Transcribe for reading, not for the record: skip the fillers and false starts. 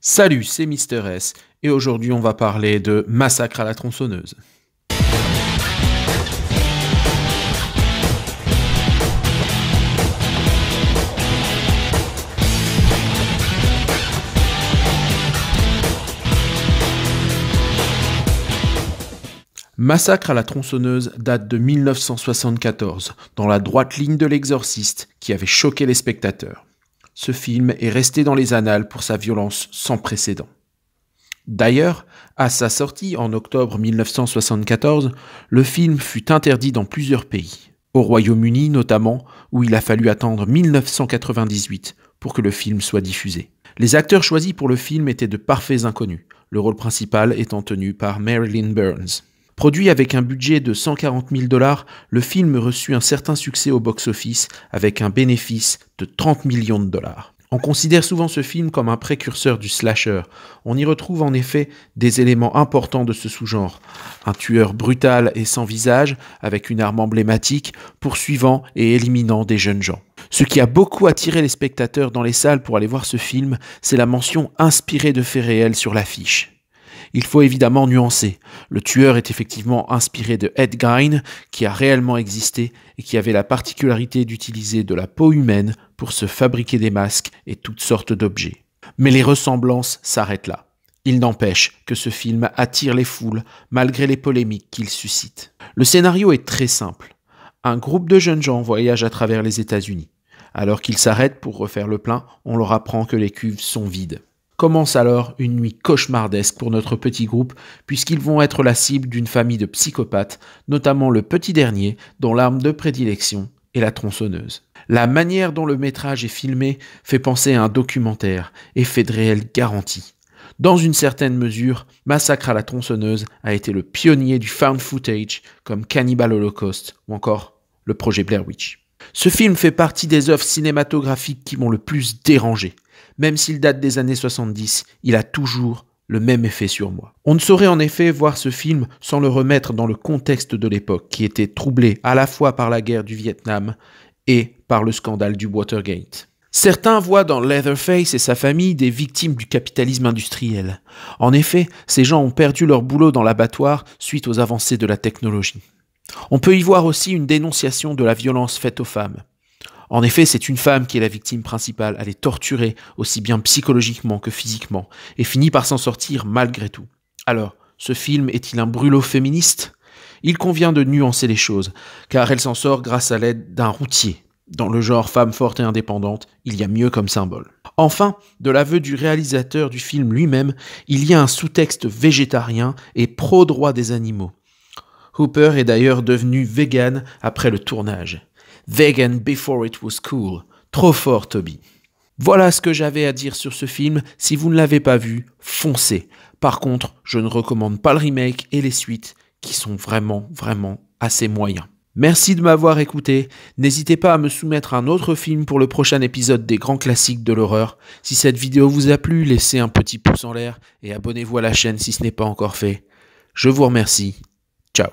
Salut, c'est Mister S, et aujourd'hui on va parler de Massacre à la tronçonneuse. Massacre à la tronçonneuse date de 1974, dans la droite ligne de L'Exorciste, qui avait choqué les spectateurs. Ce film est resté dans les annales pour sa violence sans précédent. D'ailleurs, à sa sortie en octobre 1974, le film fut interdit dans plusieurs pays, au Royaume-Uni notamment, où il a fallu attendre 1998 pour que le film soit diffusé. Les acteurs choisis pour le film étaient de parfaits inconnus, le rôle principal étant tenu par Marilyn Burns. Produit avec un budget de 140 000 $, le film reçut un certain succès au box-office avec un bénéfice de 30 millions de $. On considère souvent ce film comme un précurseur du slasher. On y retrouve en effet des éléments importants de ce sous-genre. Un tueur brutal et sans visage, avec une arme emblématique, poursuivant et éliminant des jeunes gens. Ce qui a beaucoup attiré les spectateurs dans les salles pour aller voir ce film, c'est la mention inspirée de faits réels sur l'affiche. Il faut évidemment nuancer. Le tueur est effectivement inspiré de Ed Gein, qui a réellement existé et qui avait la particularité d'utiliser de la peau humaine pour se fabriquer des masques et toutes sortes d'objets. Mais les ressemblances s'arrêtent là. Il n'empêche que ce film attire les foules malgré les polémiques qu'il suscite. Le scénario est très simple. Un groupe de jeunes gens voyage à travers les États-Unis. Alors qu'ils s'arrêtent pour refaire le plein, on leur apprend que les cuves sont vides. Commence alors une nuit cauchemardesque pour notre petit groupe, puisqu'ils vont être la cible d'une famille de psychopathes, notamment le petit dernier, dont l'arme de prédilection est la tronçonneuse. La manière dont le métrage est filmé fait penser à un documentaire, effet de réel garanti. Dans une certaine mesure, Massacre à la tronçonneuse a été le pionnier du found footage, comme Cannibal Holocaust ou encore le projet Blair Witch. Ce film fait partie des œuvres cinématographiques qui m'ont le plus dérangé. Même s'il date des années 70, il a toujours le même effet sur moi. On ne saurait en effet voir ce film sans le remettre dans le contexte de l'époque, qui était troublé à la fois par la guerre du Vietnam et par le scandale du Watergate. Certains voient dans Leatherface et sa famille des victimes du capitalisme industriel. En effet, ces gens ont perdu leur boulot dans l'abattoir suite aux avancées de la technologie. On peut y voir aussi une dénonciation de la violence faite aux femmes. En effet, c'est une femme qui est la victime principale. Elle est torturée, aussi bien psychologiquement que physiquement, et finit par s'en sortir malgré tout. Alors, ce film est-il un brûlot féministe ? Il convient de nuancer les choses, car elle s'en sort grâce à l'aide d'un routier. Dans le genre femme forte et indépendante, il y a mieux comme symbole. Enfin, de l'aveu du réalisateur du film lui-même, il y a un sous-texte végétarien et pro-droit des animaux. Hooper est d'ailleurs devenu vegan après le tournage. Vegan before it was cool. Trop fort, Toby. Voilà ce que j'avais à dire sur ce film. Si vous ne l'avez pas vu, foncez. Par contre, je ne recommande pas le remake et les suites, qui sont vraiment assez moyens. Merci de m'avoir écouté. N'hésitez pas à me soumettre un autre film pour le prochain épisode des grands classiques de l'horreur. Si cette vidéo vous a plu, laissez un petit pouce en l'air et abonnez-vous à la chaîne si ce n'est pas encore fait. Je vous remercie. Ciao.